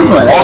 boleh.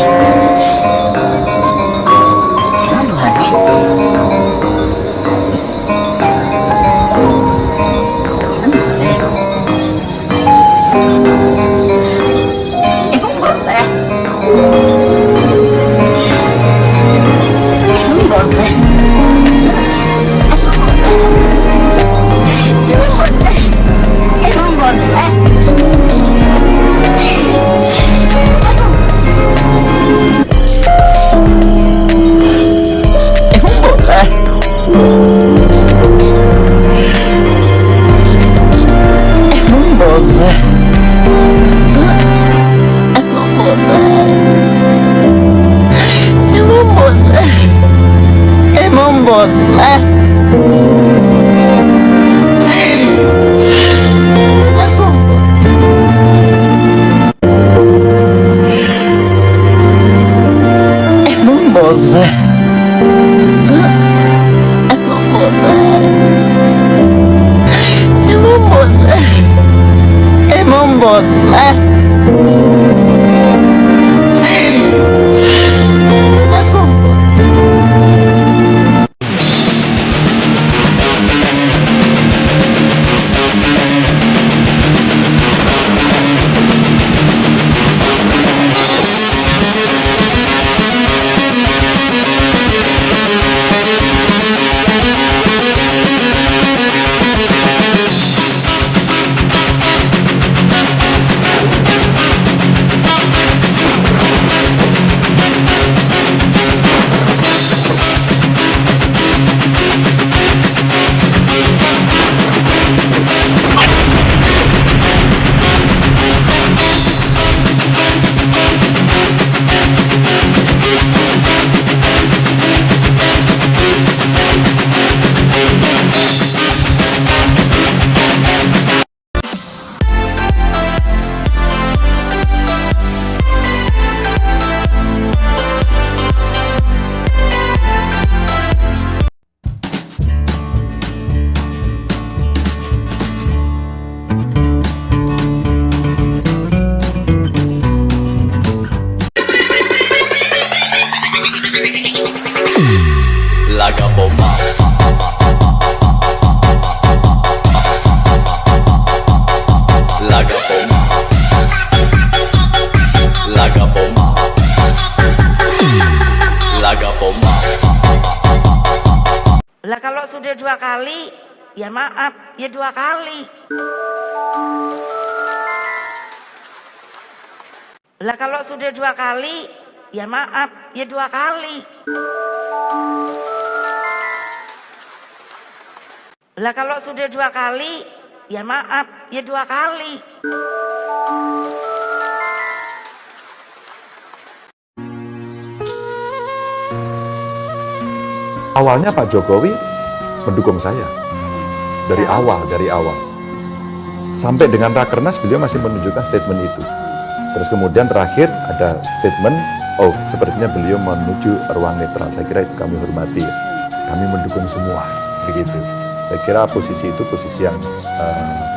Emang boleh. Emang boleh. Emang boleh. Emang boleh. Laga bomba, laga bomba, laga bomba, laga bomba. Lah kalau sudah 2 kali, ya maaf, ya 2 kali. Lah kalau sudah 2 kali, ya maaf, ya 2 kali. Lah kalau sudah 2 kali, ya maaf, ya 2 kali. Awalnya Pak Jokowi mendukung saya dari awal, sampai dengan Rakernas beliau masih menunjukkan statement itu. Terus kemudian terakhir ada statement, oh sepertinya beliau menuju ruang netral. Saya kira itu kami hormati, kami mendukung semua, begitu. Saya kira posisi itu posisi yang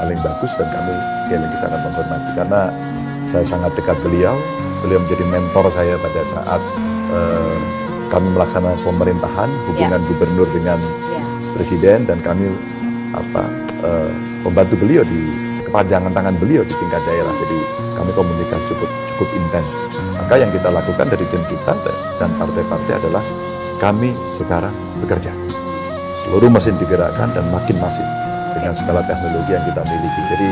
paling bagus dan kami sekali lagi sangat menghormati karena saya sangat dekat beliau menjadi mentor saya pada saat kami melaksanakan pemerintahan, hubungan gubernur dengan presiden, dan kami membantu beliau di kepanjangan tangan beliau di tingkat daerah. Jadi kami komunikasi cukup intens. Maka yang kita lakukan dari tim kita dan partai-partai adalah kami sekarang bekerja. Seluruh mesin digerakkan dan makin masif dengan segala teknologi yang kita miliki. Jadi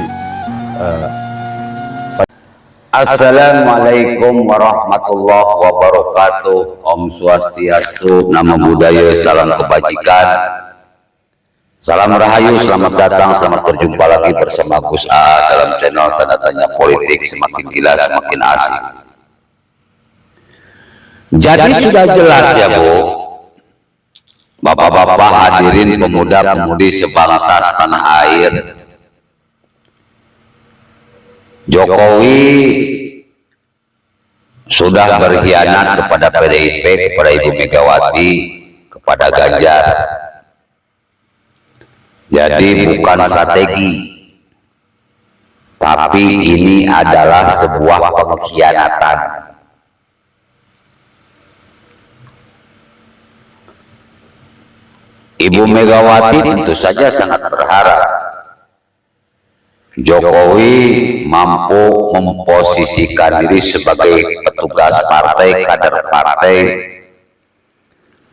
Assalamualaikum warahmatullahi wabarakatuh. Om Swastiastu, Namo Buddhaya, salam kebajikan, salam rahayu, selamat datang, selamat berjumpa lagi bersama Gus AA dalam channel Tanda Tanya Politik, semakin gila semakin asik. Jadi sudah jelas ya Bu, Bapak-bapak hadirin pemuda-pemudi sebangsa setanah air, Jokowi sudah berkhianat kepada PDIP, kepada Ibu Megawati, kepada Ganjar. Jadi bukan strategi, tapi ini adalah sebuah pengkhianatan. Ibu Megawati tentu saja sangat berharap Jokowi mampu memposisikan diri sebagai petugas partai, kader partai,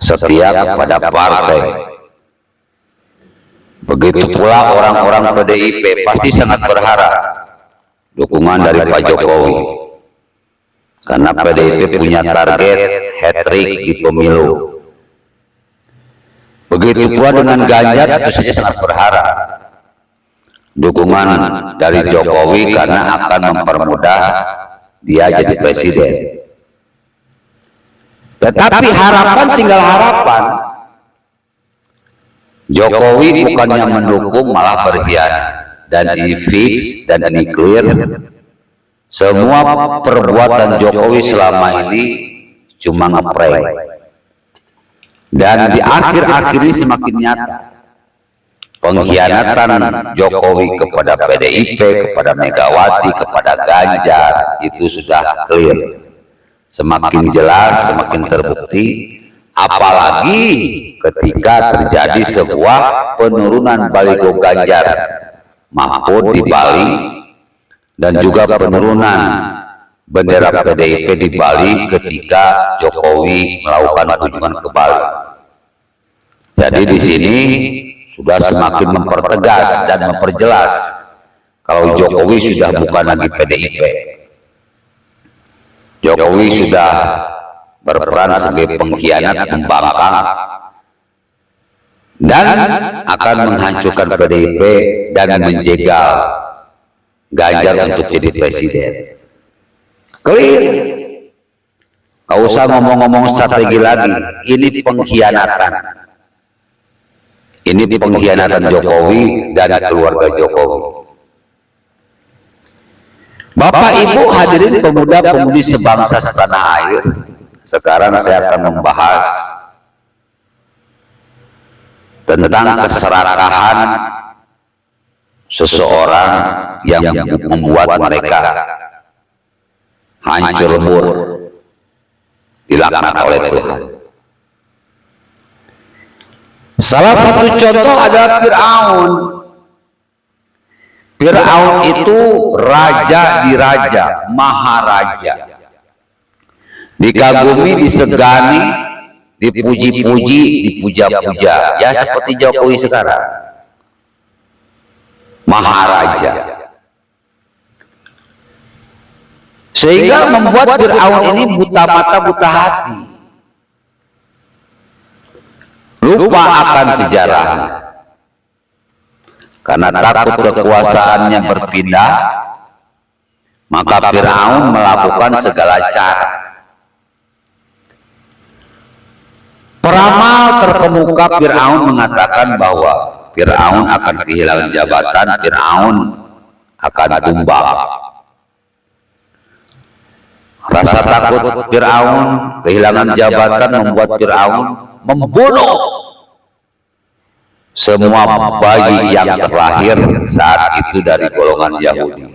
setia kepada partai. Begitu pula orang-orang PDIP pasti sangat berharap dukungan dari Pak Jokowi, karena PDIP punya target hat-trick di pemilu. Begitu pula dengan Ganjar, tentu saja sangat berharap dukungan dari Jokowi karena akan mempermudah dia jadi presiden. Tetapi harapan tinggal harapan. Jokowi bukannya mendukung, malah berkhianat. Dan ini fix dan ini clear. Semua perbuatan Jokowi selama ini cuma ngeprank. Dan di akhir-akhir ini semakin nyata pengkhianatan Jokowi kepada PDIP, kepada Megawati, kepada Ganjar itu sudah clear, semakin jelas, semakin terbukti. Apalagi ketika terjadi sebuah penurunan baliho Ganjar Mahfud di Bali dan juga penurunan bendera PDIP di Bali ketika Jokowi melakukan kunjungan ke Bali. Jadi di sini sudah semakin mempertegas dan memperjelas kalau Jokowi sudah bukan lagi PDIP. Jokowi sudah berperan sebagai pengkhianat, pembangkang, dan akan menghancurkan PDIP dan menjegal Ganjar untuk jadi presiden. Clear. Gak usah ngomong-ngomong strategi lagi. Ini pengkhianatan. Ini pengkhianatan Jokowi dan keluarga Jokowi. Bapak Ibu hadirin pemuda-pemudi sebangsa setanah air, sekarang saya akan membahas tentang keserakahan seseorang yang membuat mereka hancur lebur, dilaknat oleh Tuhan. Salah satu contoh adalah Fir'aun. Fir'aun itu raja di raja, maharaja, dikagumi, disegani, dipuji-puji, dipuja-puja, ya seperti Jokowi sekarang, maharaja. Sehingga membuat Fir'aun ini buta mata, buta hati, lupa akan sejarahnya. Karena takut kekuasaannya berpindah, maka Fir'aun melakukan segala cara. Peramal terkemuka Fir'aun mengatakan bahwa Fir'aun akan kehilangan jabatan, Fir'aun akan tumbang. Rasa takut Fir'aun kehilangan jabatan membuat Fir'aun membunuh semua bayi yang terlahir saat itu dari golongan Yahudi.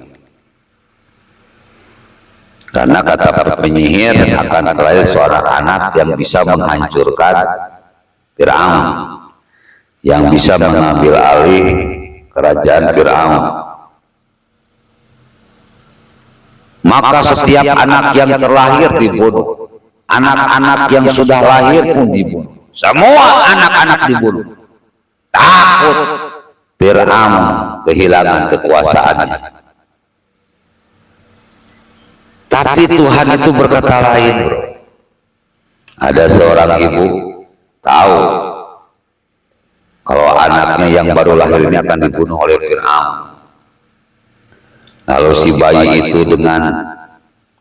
Karena kata penyihir akan terlahir seorang anak yang bisa menghancurkan Fir'aun, yang bisa mengambil alih kerajaan Fir'aun. Maka setiap anak yang terlahir dibunuh, anak-anak yang sudah lahir pun dibunuh, semua anak-anak dibunuh. Takut Fir'aun kehilangan kekuasaannya. Tapi Tuhan itu berkata lain, bro. Ada seorang ibu tahu kalau anaknya yang baru lahir ini akan dibunuh oleh Fir'aun. Lalu si bayi itu dengan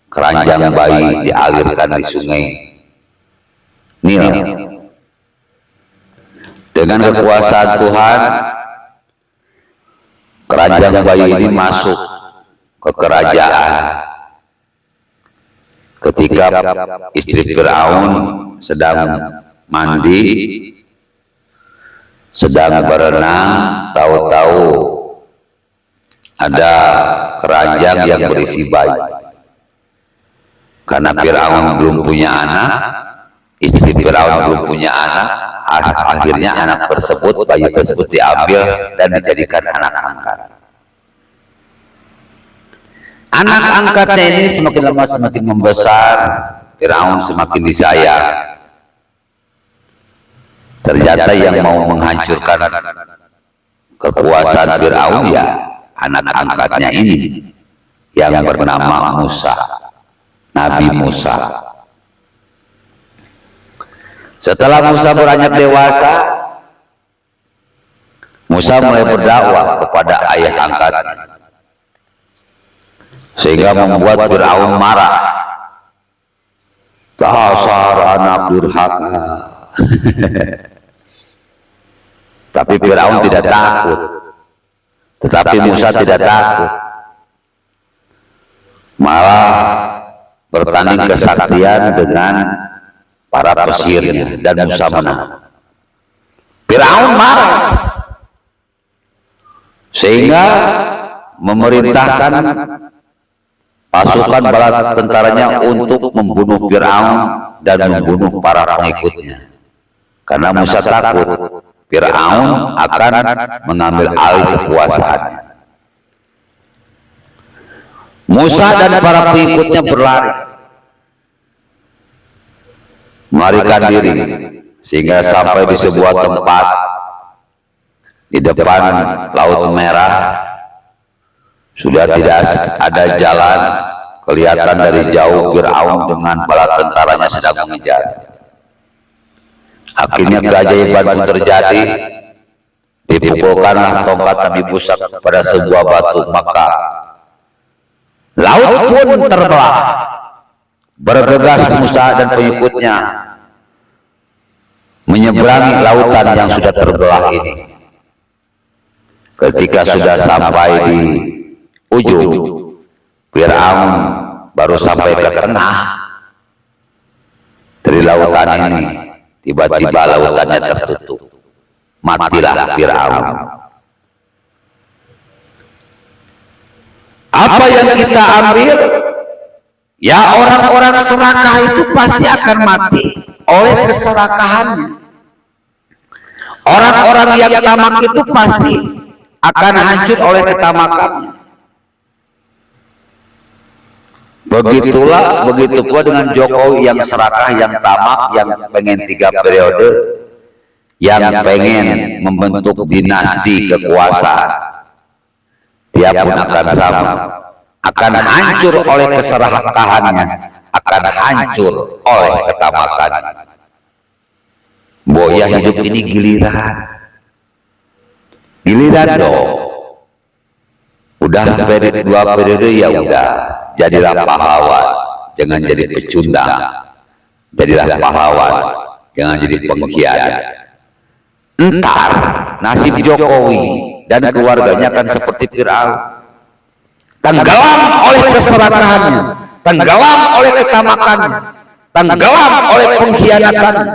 keranjang bayi dialirkan di sungai Nil. Dengan kekuasaan Tuhan, keranjang bayi ini masuk ke kerajaan. Ketika istri Fir'aun sedang mandi, sedang berenang, tahu-tahu ada keranjang yang berisi bayi. Karena Fir'aun belum punya anak, istri Fir'aun belum punya anak, akhirnya anak tersebut, bayi tersebut diambil dan dijadikan anak angkat. Anak angkatnya ini semakin lama semakin membesar, Firaun semakin disayang. Ternyata yang mau menghancurkan kekuasaan Firaun ya anak angkatnya ini yang bernama Musa, Nabi Musa. Setelah Musa beranjak dewasa, Musa mulai berdakwah kepada ayah angkatnya, sehingga membuat Firaun marah. Dasar anak durhaka. Tapi Firaun tidak takut. Tetapi Musa tidak takut. Malah bertanding kesaktian dengan para pesirnya dan Musa menang. Firaun marah sehingga memerintahkan pasukan bala tentaranya untuk membunuh Firaun dan membunuh para pengikutnya, karena Musa takut Firaun akan mengambil alih kekuasaannya. Musa dan para pengikutnya berlari, melarikan diri, sehingga sampai di sebuah tempat di depan Laut Merah. Sudah tidak ada jalan, kelihatan dari jauh Firaun dengan bala tentaranya sedang mengejar. Akhirnya keajaiban pun terjadi, dipukulkanlah tongkat Nabi Musa pada sebuah batu, maka laut pun terbelah. Bergegas Musa dan pengikutnya menyeberangi lautan yang sudah terbelah ini. Ketika sudah sampai di ujung, Firaun baru sampai ke tengah dari lautan ini. Tiba-tiba lautannya tertutup, matilah Firaun. Apa yang kita ambil? Ya, orang-orang serakah itu pasti akan mati oleh keserakahannya. Orang-orang yang tamak itu pasti akan hancur oleh ketamakannya. Begitu pula dengan Jokowi yang serakah, yang tamak, yang pengen 3 periode, yang pengen membentuk dinasti kekuasaan. Dia pun akan sama, akan hancur oleh keserakahannya, akan hancur oleh ketamakannya. Boya hidup ini giliran dong. Udah 2 periode ya udah, jadilah pahlawan, jangan jadi pecundang. Jadilah pahlawan, jangan jadi pengkhianat. Entar nasib Jokowi dan keluarganya akan seperti Firaun, tenggelam oleh keserakahannya, tenggelam oleh ketamakannya, tenggelam oleh pengkhianatannya.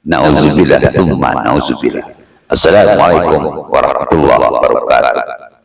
Nauzubillah, tsumma nauzubillah. Assalamualaikum warahmatullahi wabarakatuh.